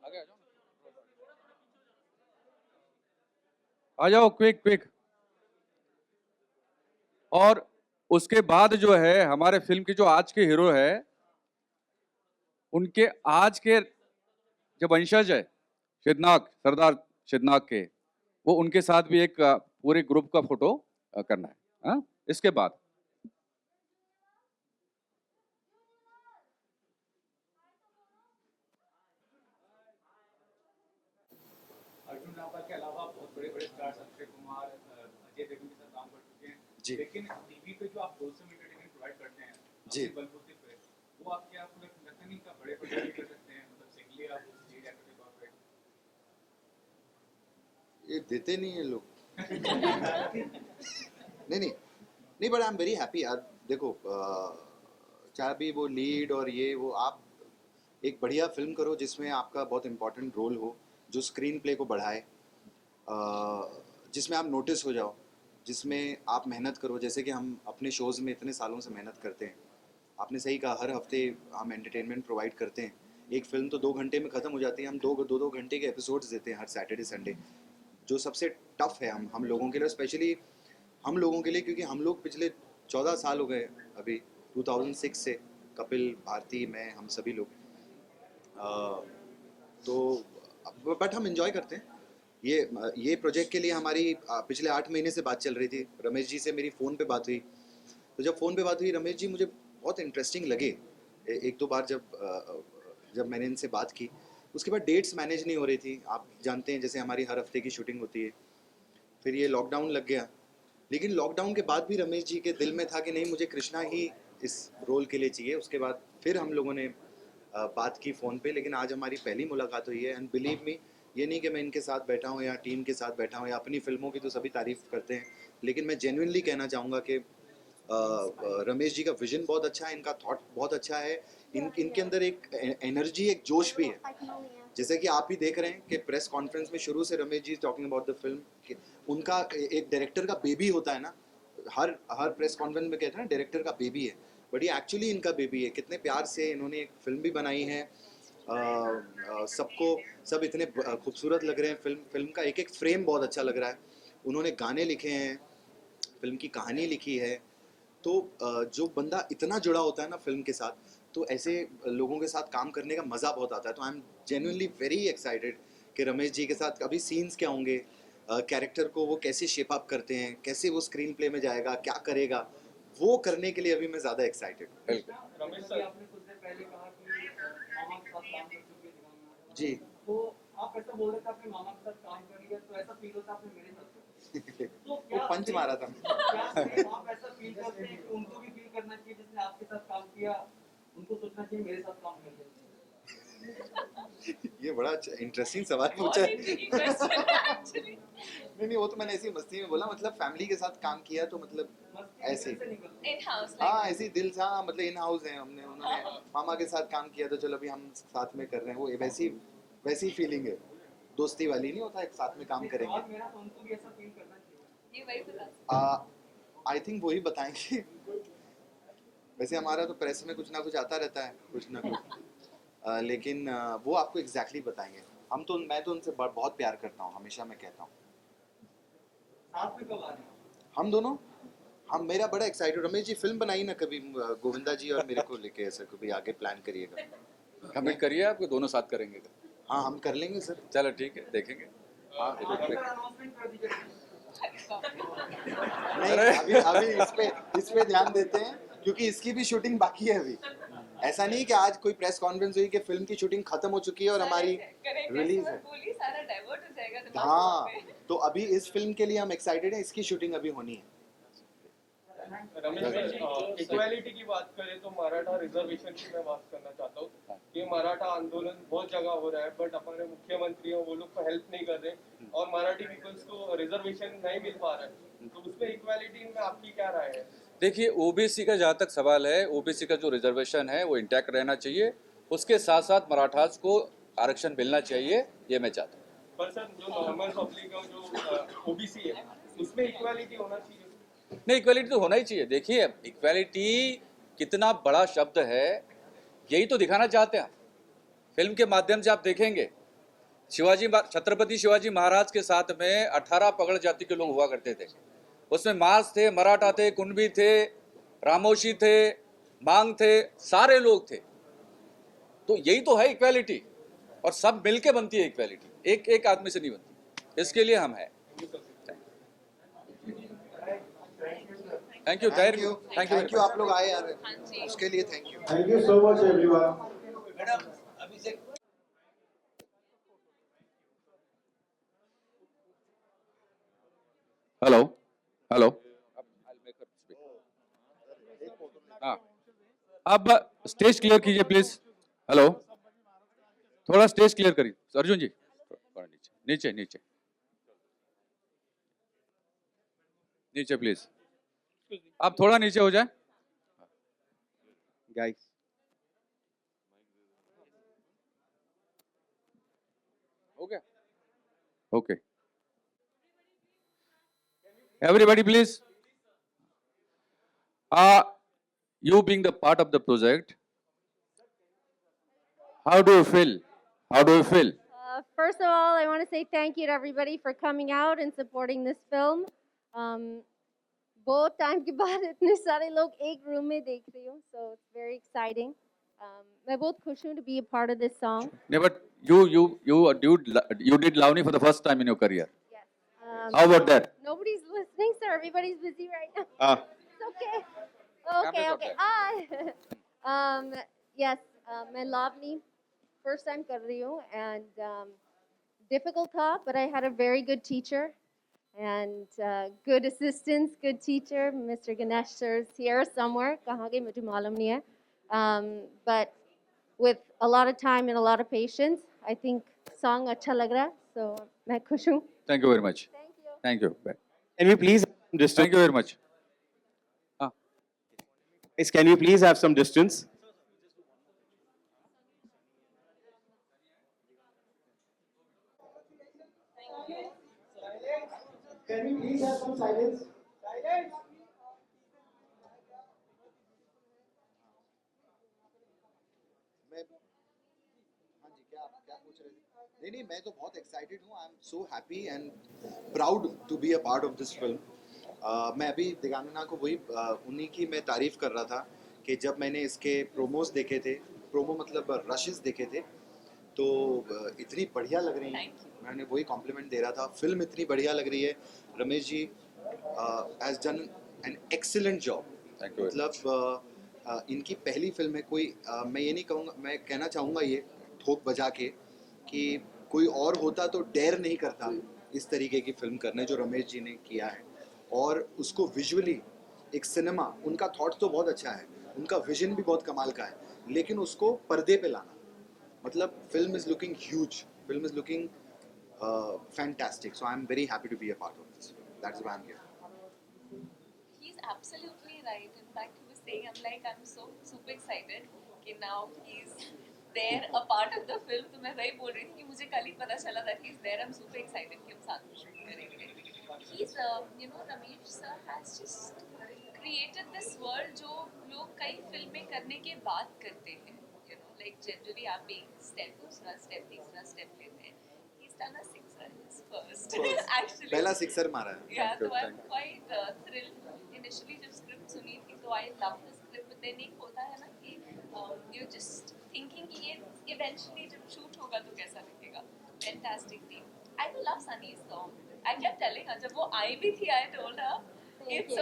आगे आ जाओ quick quick. और उसके बाद जो है हमारे फिल्म के जो आज के हीरो है, उनके आज के जो वंशज है शिदनाक, सरदार शिदनाक के, वो उनके साथ भी एक पूरे ग्रुप का फोटो करना है। हाँ? इसके बाद अर्जुन रावपाल के अलावा बहुत बड़े बड़े स्टार्स अक्षय कुमार, अजय देवगन के साथ काम कर चुके हैं जी। लेकिन टीवी पे जो आप होलसेम एंटरटेनमेंट प्रोवाइड करते हैं जी। अपने बलबूते पे, वो आपके आपको लगता नहीं का बड़े प्रोजेक्ट कर सकते हैं, मतलब सिंगली आप लीड एक्टर के तौर पे? ये देते नहीं है लोग। नहीं but I am very happy यार। देखो चाहे भी वो लीड और ये वो, आप एक बढ़िया फिल्म करो जिसमें आपका बहुत इंपॉर्टेंट रोल हो, जो स्क्रीन प्ले को बढ़ाए, जिसमें आप नोटिस हो जाओ, जिसमें आप मेहनत करो, जैसे कि हम अपने शोज़ में इतने सालों से मेहनत करते हैं। आपने सही कहा, हर हफ्ते हम एंटरटेनमेंट प्रोवाइड करते हैं। एक फिल्म तो 2 घंटे में ख़त्म हो जाती है, हम दो घंटे के एपिसोड्स देते हैं हर सैटरडे संडे, जो सबसे टफ है हम लोगों के लिए, स्पेशली हम लोगों के लिए, क्योंकि हम लोग पिछले 14 साल हो गए अभी 2006 से, कपिल, भारती, मैं, हम सभी लोग, तो बट हम इंजॉय करते हैं। ये प्रोजेक्ट के लिए हमारी पिछले 8 महीने से बात चल रही थी। रमेश जी से मेरी फ़ोन पे बात हुई, तो जब फ़ोन पे बात हुई, रमेश जी मुझे बहुत इंटरेस्टिंग लगे। एक दो बार जब मैंने इनसे बात की, उसके बाद डेट्स मैनेज नहीं हो रही थी। आप जानते हैं जैसे हमारी हर हफ्ते की शूटिंग होती है, फिर ये लॉकडाउन लग गया। लेकिन लॉकडाउन के बाद भी रमेश जी के दिल में था कि नहीं, मुझे कृष्णा ही इस रोल के लिए चाहिए। उसके बाद फिर हम लोगों ने बात की फ़ोन पे, लेकिन आज हमारी पहली मुलाकात हुई है। एंड बिलीव मी, ये नहीं कि मैं इनके साथ बैठा हूँ या टीम के साथ बैठा हूँ, या अपनी फिल्मों की तो सभी तारीफ़ करते हैं, लेकिन मैं जेन्युइनली कहना चाहूँगा कि रमेश जी का विजन बहुत अच्छा है, इनका थॉट बहुत अच्छा है, इनके अंदर एक एनर्जी, एक जोश भी है। जैसे कि आप ही देख रहे हैं कि प्रेस कॉन्फ्रेंस में शुरू से Ramesh ji talking about the film, उनका एक डायरेक्टर का बेबी होता है ना, हर प्रेस कॉन्फ्रेंस में कहते हैं ना डायरेक्टर का बेबी है, बट ये एक्चुअली इनका बेबी है। कितने प्यार से इन्होंने एक फिल्म भी बनाई है, सबको सब इतने खूबसूरत लग रहे हैं। फिल्म का एक एक फ्रेम बहुत अच्छा लग रहा है। उन्होंने गाने लिखे हैं, फिल्म की कहानी लिखी है। तो जो बंदा इतना जुड़ा होता है ना फिल्म के साथ, तो ऐसे लोगों के साथ काम करने का मज़ा बहुत आता है। तो I am genuinely very excited कि रमेश जी के साथ अभी सीन्स क्या होंगे, कैरेक्टर को वो कैसे शेप अप करते हैं, कैसे वो स्क्रीन प्ले में जाएगा, क्या करेगा, वो करने के लिए अभी मैं ज़्यादा एक्साइटेड हूँ। रमेश जी, आपने कुछ देर पहले कहा कि मामा के साथ काम कर चुके हैं जी। तो आप ऐसा बोल रहे थे आपने मामा के साथ काम कर लिया, तो ऐसा फील होता है आपने मेरे साथ तो वो पंच मारा था। क्या आप ऐसा फील करते हैं कि उनको भी फील करना चाहिए जिसने आपके साथ काम किया, उनको सोचना चाहिए मेरे साथ काम कर लिया? ये बड़ा इंटरेस्टिंग सवाल पूछा है। नहीं, वो तो मैंने ऐसी मस्ती में बोला, मतलब फैमिली के साथ काम किया तो मतलब ऐसे हाँ, ऐसे ही दिल से, हाँ, मतलब इन हाउस है, उन्होंने मामा के साथ काम किया तो चलो अभी हम साथ में कर रहे हैं, वो वैसी फीलिंग है, दोस्ती वाली नहीं होता, एक साथ में काम करेंगे। मेरा तो उनको भी ऐसा फील करना चाहिए। आई थिंक वही बताएंगे। वैसे हमारा तो प्रेस में कुछ ना कुछ आता रहता है, कुछ ना कुछ, लेकिन वो आपको एग्जैक्टली बताएंगे। मैं तो उनसे बहुत प्यार करता हूँ, हमेशा मैं कहता हूँ। साथ में कब आ रहे हैं? हम दोनों, मेरा बड़ा एक्साइटेड। रमेश जी फिल्म बनाई ना कभी, गोविंदा जी और मेरे को लेके, ऐसा कभी आगे प्लान करिएगा। कमिट करिए, आपको दोनों साथ करेंगे। हाँ, हम कर लेंगे सर। चलो ठीक है, देखेंगे। हाँ, अनाउंसमेंट कर दीजिए। नहीं, अभी इस पे ध्यान देते हैं, क्योंकि इसकी भी शूटिंग बाकी है अभी। ऐसा नहीं कि आज कोई प्रेस कॉन्फ्रेंस हुई कि फिल्म की शूटिंग खत्म हो चुकी है और हमारी रिलीज है। सारा डाइवर्ट हो जाएगा दिमाग हाँ, तो अभी इस फिल्म के लिए हम एक्साइटेड हैं, इसकी शूटिंग अभी होनी है। रमेश जी, इक्वालिटी की बात करें तो मराठा रिजर्वेशन की मैं बात करना चाहता हूँ कि मराठा आंदोलन बहुत जगह हो रहा है, बट हमारे मुख्यमंत्री हैं वो लोग को हेल्प नहीं कर रहे और मराठी पीपल्स को रिजर्वेशन नहीं मिल पा रहा है, तो उसमें इक्वालिटी में आपकी क्या राय है? देखिए, ओबीसी का जहाँ तक सवाल है, ओबीसी का जो रिजर्वेशन है वो इंटैक्ट रहना चाहिए, उसके साथ साथ मराठास को आरक्षण मिलना चाहिए, ये मैं चाहता हूँ। पर सर, जो नॉर्मल पब्लिक है, जो ओबीसी है, उसमें इक्वालिटी होना चाहिए। नहीं, इक्वालिटी तो होना ही चाहिए। देखिए, इक्वालिटी कितना बड़ा शब्द है, यही तो दिखाना चाहते हैं। फिल्म के माध्यम से आप देखेंगे छत्रपति शिवाजी महाराज के साथ में 18 पगड़ जाति के लोग हुआ करते थे। उसमें मास थे, मराठा थे, कुणबी थे, रामोशी थे, मांग थे, सारे लोग थे। तो यही तो है इक्वालिटी, और सब मिलके बनती है इक्वालिटी, एक एक आदमी से नहीं बनती। इसके लिए हम हैं। Thank you, thank you, thank you, thank you, आप लोग आए यार, हाँ जी। उसके लिए thank you. Thank you so much, everyone. Madam Abhishek hello hello, हाँ, अब स्टेज क्लियर कीजिए प्लीज। हेलो, थोड़ा स्टेज क्लियर करिए अर्जुन जी, थोड़ा नीचे नीचे नीचे नीचे प्लीज, आप थोड़ा नीचे हो जाए Guys. हो गया? Okay, everybody please. You being the part of the project, how do you feel? How do you feel? First of all, I want to say thank you to everybody for coming out and supporting this film. बहुत time के बाद इतने सारे लोग एक room में देख रही हूँ, so it's very exciting. मैं बहुत खुश हूँ to be a part of this song. Yeah, but you did Lavani for the first time in your career. Yes. How about that? Nobody's listening, sir. Everybody's busy right now. Ah, It's okay. Okay, Cameras okay. up Yes. मैं Lavani first time कर रही हूँ, and difficult था, but I had a very good teacher and good assistants, good teacher. Mr. Ganesh sir is here somewhere. कहाँ गए मुझे मालूम नहीं है. But with a lot of time and a lot of patience, I think song अच्छा लग रहा है. So मैं खुश हूँ. thank you very much. Thank you. Thank you. Can we please have some distance? Thank you very much. Ah, Guys, can we please have some distance? Can we please have some silence? Silence! मैं हाँ जी, क्या क्या पूछ रहे थे? नहीं, मैं तो बहुत एक्साइटेड हूँ। I am so happy and proud to be a part of this film. मैं अभी दिगांगना को वही उन्हीं की मैं तारीफ कर रहा था कि जब मैंने इसके प्रोमोस देखे थे, प्रोमो मतलब रशेस देखे थे, तो इतनी बढ़िया लग रही हैं। मैंने वही कॉम्प्लीमेंट दे रहा था, फिल्म इतनी बढ़िया लग रही है। Ramesh ji has done an excellent job. Thank you very मतलब इनकी पहली फिल्म है। कोई मैं ये नहीं कहूँगा, मैं कहना चाहूँगा ये ठोक बजा के कि कोई और होता तो डेयर नहीं करता इस तरीके की फिल्म करने जो रमेश जी ने किया है। और उसको विजुअली एक सिनेमा, उनका थॉट तो बहुत अच्छा है, उनका विजन भी बहुत कमाल का है, लेकिन उसको पर्दे पे लाना, मतलब film is looking huge, film is looking fantastic. So I am very happy to be a part of this. That's why I am here. He's absolutely right. In fact, he was saying, I'm so super excited कि now he's there, a part of the film. तो मैं वही बोल रही थी कि मुझे कल ही पता चला that he's there. I'm super excited कि हम साथ में shoot करेंगे. He's, Ramesh sir has just created this world जो लोग कई फिल्में करने के बाद करते हैं. Like generally आप एक step दूसरा step तीसरा step लेते हैं. He's done a sixer his first. Actually. पहला सिक्सर मारा है। Yeah, Thank you, so I'm thank quite thrilled. Initially, जब script सुनी थी, तो I love the script. But then एक होता है ना कि you're just thinking कि ये eventually जब shoot होगा तो कैसा लगेगा. Fantastic team. I love Sunny's song. I kept telling her जब वो आई भी थी, I told her it's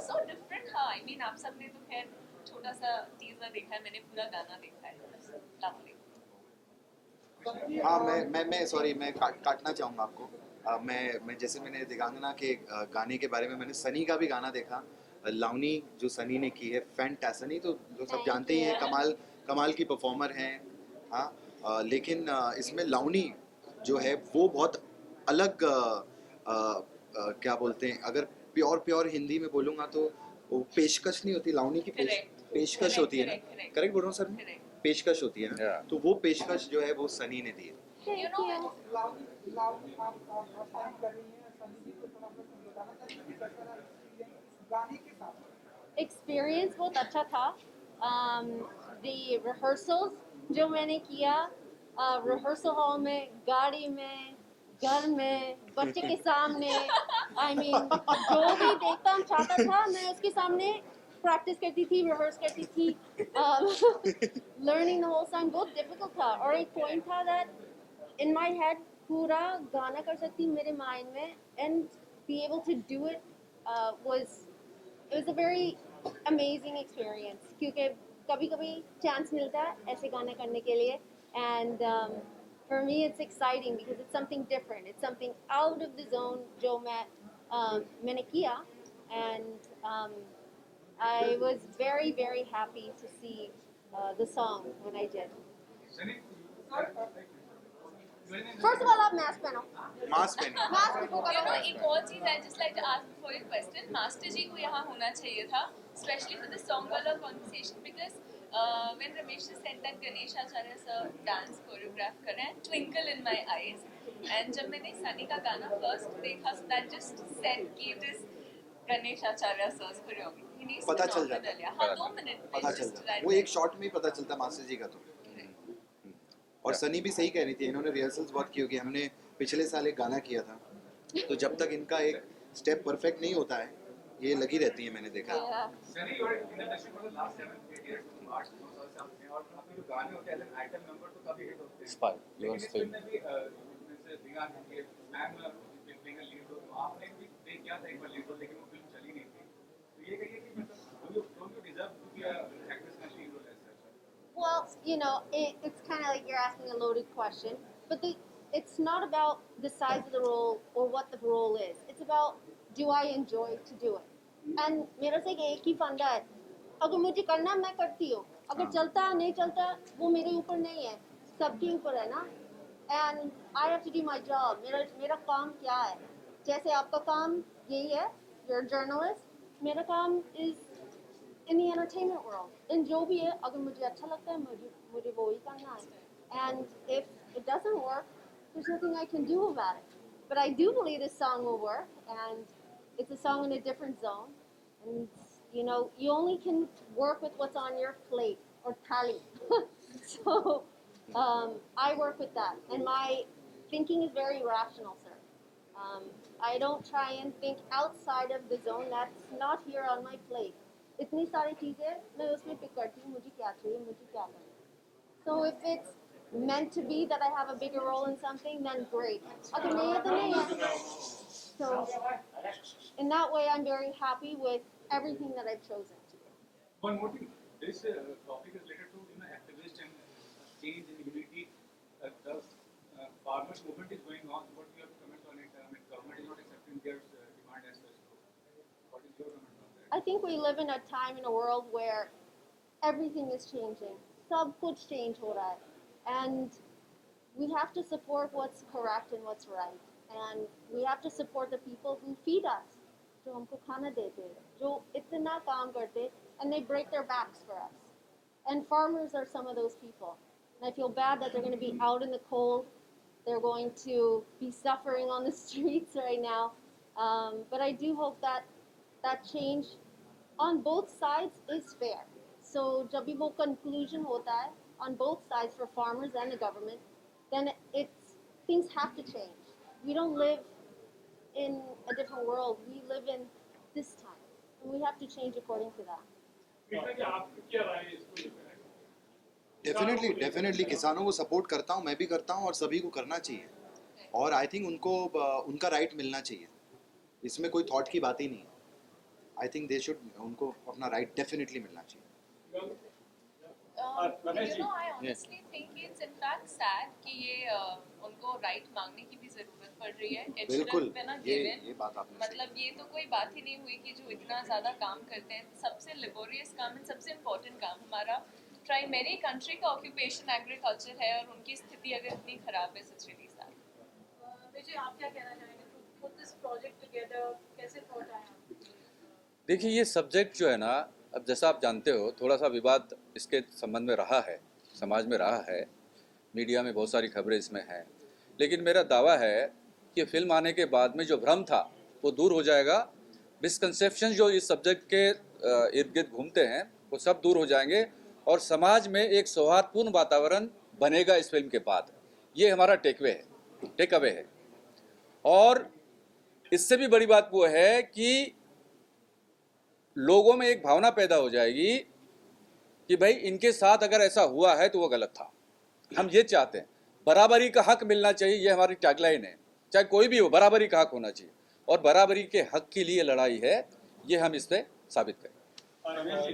so different. हाँ, I mean आप सबने तो खैर छोटा सा teaser देखा है, मैंने पूरा गाना देखा है. Lovely. हाँ, मैं सॉरी, मैं काटना चाहूँगा आपको। मैं जैसे मैंने दिगांगना के गाने के बारे में, मैंने सनी का भी गाना देखा, लावनी जो सनी ने की है, फैंटास्टिक। सनी तो जो सब जानते ही हैं, कमाल की परफॉर्मर हैं। हाँ, लेकिन इसमें लावनी जो है वो बहुत अलग क्या बोलते हैं, अगर प्योर हिंदी में बोलूँगा तो वो पेशकश नहीं होती, लावनी की पेशकश होती है ना, करेक्ट बोल रहा हूँ सर मैं? पेशकश होती है ना, Yeah. तो वो पेशकश जो है वो सनी ने दी है। Thank you. लावनी आप फर्स्ट टाइम कर रही हैं, सनी जी को थोड़ा सा बताना चाहिए कि कैसा रहा एक्सपीरियंस गाने के साथ। Experience बहुत अच्छा था. The rehearsals जो मैंने किया, रिहर्सल हॉल में, गाड़ी में, घर में, बच्चे के सामने, आई मीन जो भी देखता चाहता था मैं उसके सामने प्रैक्टिस करती थी, रिहर्स करती थी. लर्निंग द होल सॉन्ग बहुत डिफिकल्ट था और एक पॉइंट था दैट इन माय हेड पूरा गाना कर सकती मेरे माइंड में and be able to do it was it was a very amazing experience क्योंकि कभी-कभी चांस मिलता है ऐसे गाना करने के लिए and for me it's exciting because it's something different, it's something out of the zone जो मैंने किया and I was very happy to see the song when I did. First of all आप mask पहनो. Mask पहनिए. Mask before You know, करो. एक और चीज I just like to ask before your question. Master ji को यहाँ होना चाहिए था, especially for the song वाला conversation because when Ramesh ji said that Ganesh Acharya sir dance choreograph कर रहे हैं, Twinkle in my eyes, and जब मैंने सनी का गाना first देखा, so that just said कि it is Ganesh Acharya sir's choreography. He needs पता to चल knock जाता it earlier. हाँ 2 मिनट पता चल जाता है. वो एक शॉट में ही पता चलता है मास्टर जी का तो. और सनी भी सही कह रही थी, इन्होंने रिहर्सल्स बहुत की होगी. हमने पिछले साल एक गाना किया था, तो जब तक इनका एक स्टेप परफेक्ट नहीं होता है ये लगी रहती है, मैंने देखा. Yeah. Sunny you are in the industry for the last 7-8 years, 8 साल से और आपके जो गाने होते हैं एज एन आइटम नंबर तो काफी हिट होते हैं. Spy, you लेकिन are इस still- फिल्म में भी जैसे दिगान है ये ma'am playing a lead role, आपने भी प्ले किया था एक बार लीड रोल लेकिन वो फिल्म चली नहीं थी. तो ये कहिए कि मतलब don't you deserve to be a actress in a lead role as such? Well, you know, it's kind of like you're asking a loaded question, but it's not about the size of the role or what the role is. It's about do I enjoy to do it. And मेरा से एक ही फंडा है, अगर मुझे करना मैं करती हूँ, अगर चलता नहीं चलता वो मेरे ऊपर नहीं है, सबके ऊपर है ना. And I have to do my job. मेरा काम क्या है? जैसे आपका काम यही है, you're a journalist. मेरा काम is in the entertainment world. And जो भी है, अगर मुझे अच्छा लगता है, मुझे वो ही करना है. And if it doesn't work, there's nothing I can do about it. But I do believe this song will work, and it's a song in a different zone. And you know, you only can work with what's on your plate or thali. So I work with that, and my thinking is very rational, sir. I don't try and think outside of the zone that's not here on my plate. इतनी सारी चीजें मैं उसमें pick करती हूँ, मुझे क्या चाहिए, मुझे क्या करना है. So if it's meant to be that I have a bigger role in something, then great. अगर नहीं है तो नहीं है. So in that way, I'm very happy with everything that I've chosen to do. One more thing, this topic is related to activist and change in unity. The farmers movement is going on. What do you have to comment on it? I mean, government is not accepting their demand as such. What is your comment on that? I think we live in a time in a world where everything is changing. सब कुछ change हो रहा है. And we have to support what's correct and what's right. And we have to support the people who feed us, जो हमको खाना देते हैं, जो इतना काम करते, and they break their backs for us. And farmers are some of those people. And I feel bad that they're going to be out in the cold. They're going to be suffering on the streets right now. But I do hope that that change on both sides is fair. So जब भी वो conclusion होता है on both sides for farmers and the government, then things have to change. We don't live in a different world. We live in this time, and we have to change according to that. Definitely किसानों को support करता हूँ, मैं भी करता हूँ और सभी को करना चाहिए. और आई थिंक उनको उनका राइट मिलना चाहिए, इसमें कोई थॉट की बात ही नहीं. आई थिंक दे शुड, उनको अपना राइट डेफिनेटली मिलना चाहिए. You know, I honestly think it's in fact sad कि ये उनको राइट मांगने की भी जरूरत पड़ रही है. It should बिल्कुल, have been a ये given. बात आपने सही. मतलब ये तो कोई बात ही नहीं हुई कि जो इतना ज़्यादा काम करते हैं, सबसे लेबोरियस काम है, सबसे इम्पोर्टेंट काम हमारा प्राइमरी कंट्री का ऑक्यूपेशन एग्रीकल्चर है और उनकी स्थिति अगर इतनी खराब है, it's really sad. विजय, आप क्या कहना चाहेंगे? To put this project together, कैसे thought आया आपको? देखिए ये सब्जेक्ट जो है ना, अब जैसा आप जानते हो थोड़ा सा विवाद इसके संबंध में रहा है, समाज में रहा है, मीडिया में बहुत सारी खबरें इसमें हैं. लेकिन मेरा दावा है कि फिल्म आने के बाद में जो भ्रम था वो दूर हो जाएगा. मिसकंसेप्शन जो इस सब्जेक्ट के इर्द गिर्द घूमते हैं वो सब दूर हो जाएंगे और समाज में एक सौहार्दपूर्ण वातावरण बनेगा इस फिल्म के बाद, ये हमारा टेक अवे है। और इससे भी बड़ी बात वो है कि लोगों में एक भावना पैदा हो जाएगी कि भाई इनके साथ अगर ऐसा हुआ है तो वो गलत था। हम ये चाहते हैं, बराबरी का हक मिलना चाहिए, ये हमारी टैगलाइन है। चाहे कोई भी हो, बराबरी का हक होना चाहिए, और बराबरी के हक के लिए लड़ाई है, ये हम इस पे साबित करें। और रमेश जी,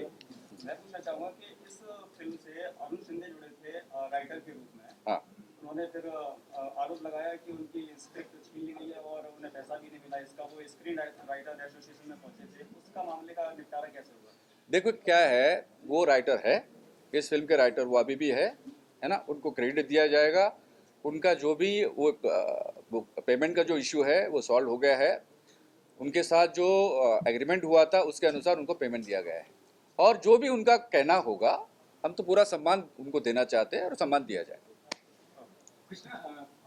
मैं पूछना चाहूंगा कि इस फिल्म से अरुण शिंदे जुड़े थे राइटर के रूप में। हाँ, उन्होंने फिर आरोप लगाया कि उनकी स्क्रिप्ट छीन ली गई है और उन्हें पैसा भी नहीं मिला इसका। वो स्क्रीन राइटर एसोसिएशन में पहुंचे थे, उसका मामले का निपटारा कैसे हुआ? देखो क्या है, वो राइटर है, इस फिल्म के राइटर वो अभी भी है ना, उनको क्रेडिट दिया जाएगा। उनका जो भी वो पेमेंट का जो इश्यू है वो सॉल्व हो गया है। उनके साथ जो एग्रीमेंट हुआ था उसके अनुसार उनको पेमेंट दिया गया है, और जो भी उनका कहना होगा हम तो पूरा सम्मान उनको देना चाहते हैं और सम्मान दिया जाए। Krishna,